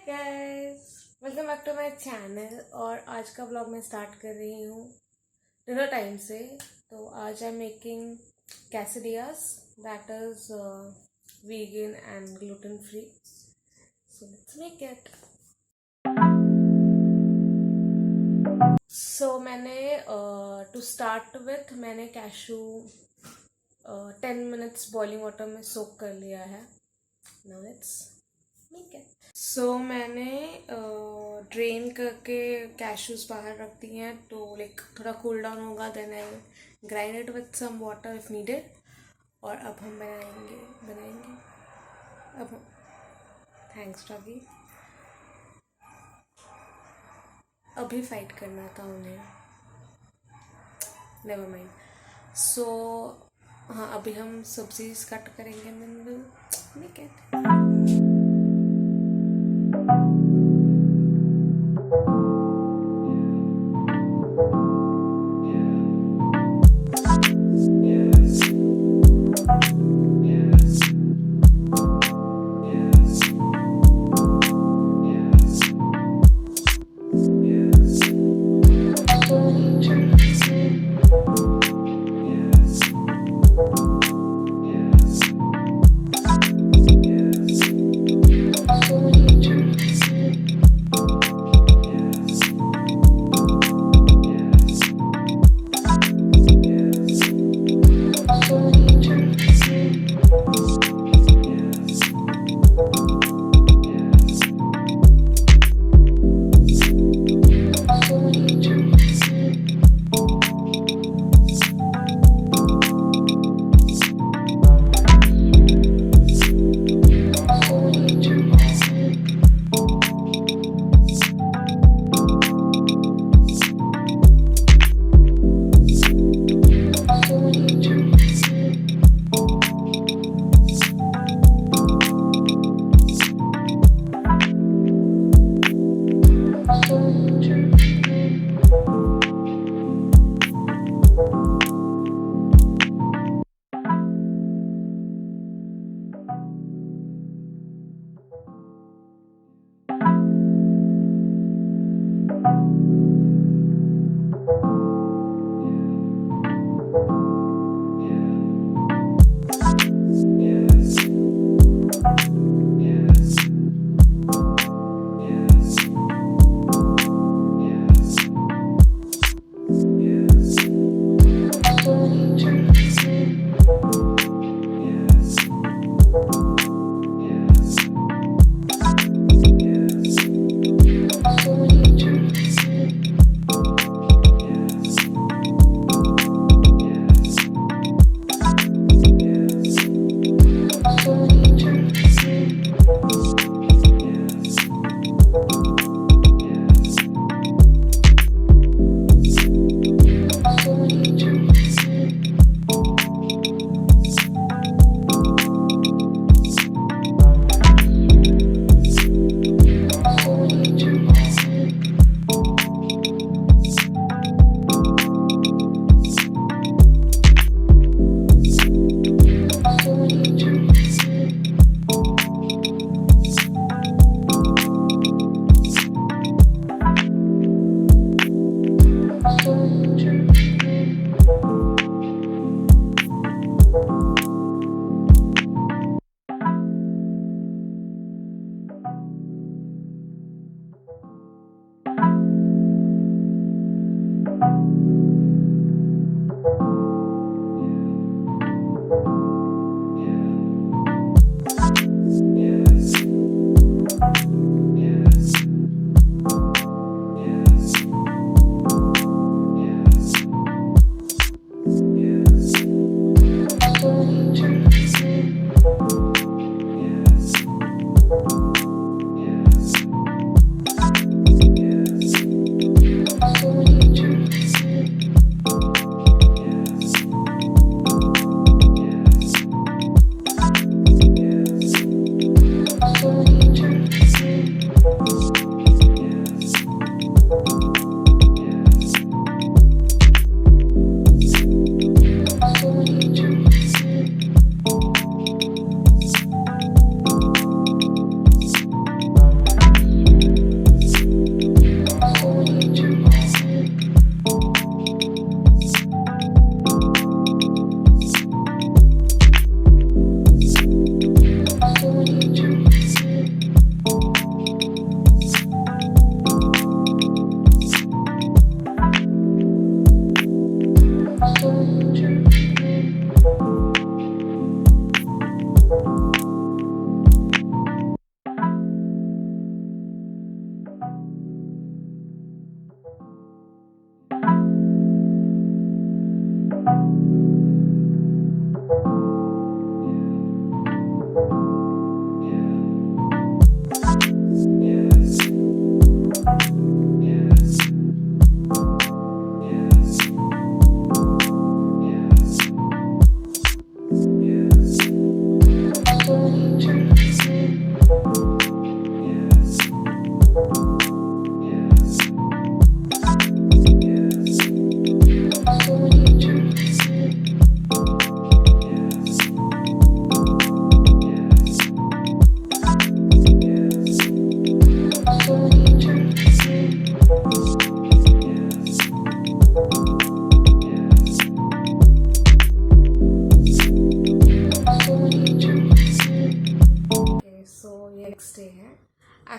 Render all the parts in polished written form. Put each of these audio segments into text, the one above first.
Guys, welcome back to my channel. और आज का ब्लॉग मैं स्टार्ट कर रही हूँ डिनर टाइम से। तो आज I am making quesadillas that is vegan and gluten free. So let's make it. So मैंने टू स्टार्ट विथ मैंने कैशू 10 मिनट्स बॉइलिंग वाटर में सोक कर लिया है। Now let's make it. So मैंने ड्रेन करके कैशूज बाहर रख दिए हैं, तो लाइक थोड़ा कूल डाउन होगा, then I grind it with some water if needed. और अब हम बनाएंगे अब। Thanks doggy. अभी फाइट करना था उन्हें, नेवर माइंड। सो हाँ, अभी हम सब्जी कट करेंगे, then will make it.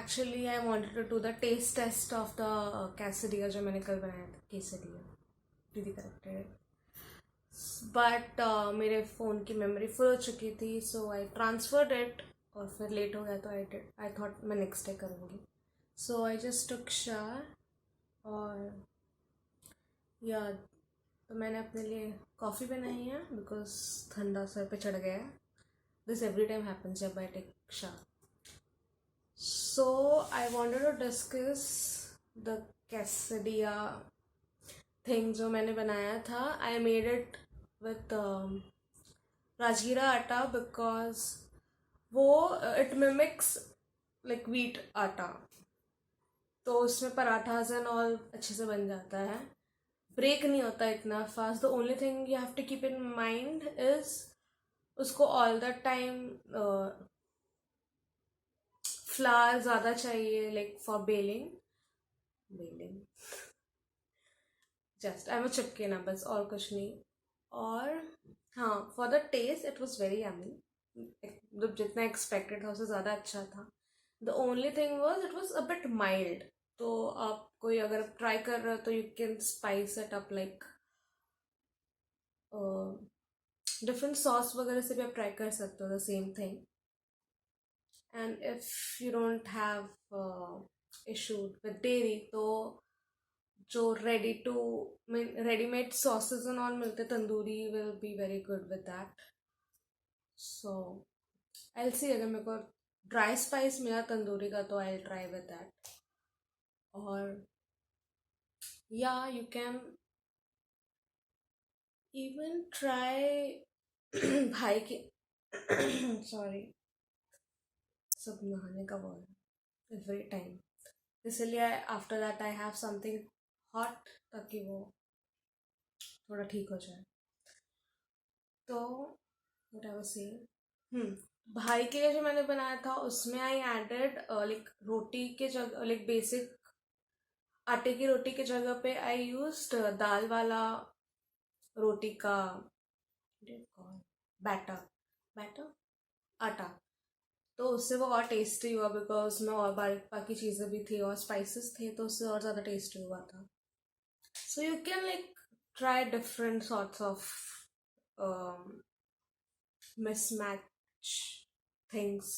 Actually I wanted to do the taste test of the quesadilla जो मैंने कल बनाया था, केसरिया। दीदी करेक्टेड, बट मेरे फ़ोन की मेमोरी फुल हो चुकी थी, सो आई ट्रांसफर्ड इट और फिर लेट हो गया, तो आई थॉट मैं नेक्स्ट डे करूँगी। सो आई जस्ट टुक शावर और या तो मैंने अपने लिए कॉफ़ी बनाई है बिकॉज ठंडा सर पे चढ़ गया है। दिस एवरी टाइम हैपन्स जब I take shower. So I wanted to discuss the quesadilla thing जो मैंने बनाया था। आई मेड इट विथ राजगीरा आटा बिकॉज वो इट मिमिक्स लाइक व्हीट आटा, तो उसमें पराठाज एंड ऑल अच्छे से बन जाता है, ब्रेक नहीं होता इतना fast. The only thing you have to keep in mind is उसको ऑल द टाइम फ्लावर ज़्यादा चाहिए, लाइक फॉर बेलिंग जस्ट आई एम चिपके ना, बस और कुछ नहीं। और हाँ, for the taste it was very yummy, मतलब जितना एक्सपेक्टेड था उससे ज़्यादा अच्छा था। The only thing was it was a bit mild, तो आप कोई अगर ट्राई कर रहे हो तो you can spice it up like different sauce वगैरह से भी आप ट्राई कर सकते हो the same thing. And if you don't have issue with dairy, तो जो रेडीमेड सॉसेस एंड ऑल मिलते, tandoori will be very good with that. So I will see, अगर मेरे को ड्राई स्पाइस मिला तंदूरी का तो I will try with that. और या यू कैन इवन ट्राई भाई के सॉरी, सब नहाने का बोल एवरी टाइम, इसलिए after that I have something hot ताकि वो थोड़ा ठीक हो जाए। तो व्हाट आई वाज सेइंग, भाई के लिए जो मैंने बनाया था उसमें आई एडेड लाइक रोटी के जगह, लाइक बेसिक आटे की रोटी के जगह पे आई यूज्ड दाल वाला रोटी का बैटर बैटर आटा। तो उससे वो और टेस्टी हुआ बिकॉज उसमें और बाकी चीज़ें भी थी और स्पाइसेस थे, तो उससे और ज़्यादा टेस्टी हुआ था। So you can like try different sorts of mismatch things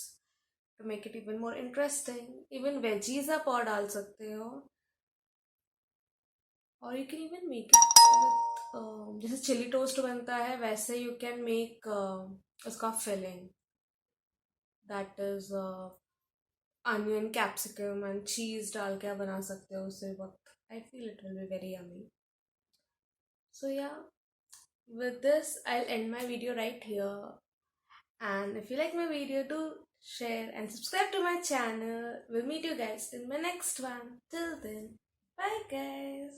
to make it even more interesting. Even veggies आप और डाल सकते हो, और you can even make it with जैसे चिली टोस्ट बनता है वैसे you can make उसका filling, that is onion, capsicum and cheese डाल के आप बना सकते हो उससे बहुत, I feel it will be very yummy. So yeah, with this I'll end my video right here. And if you like my video, do share and subscribe to my channel. We'll meet you guys in my next one. Till then, bye guys.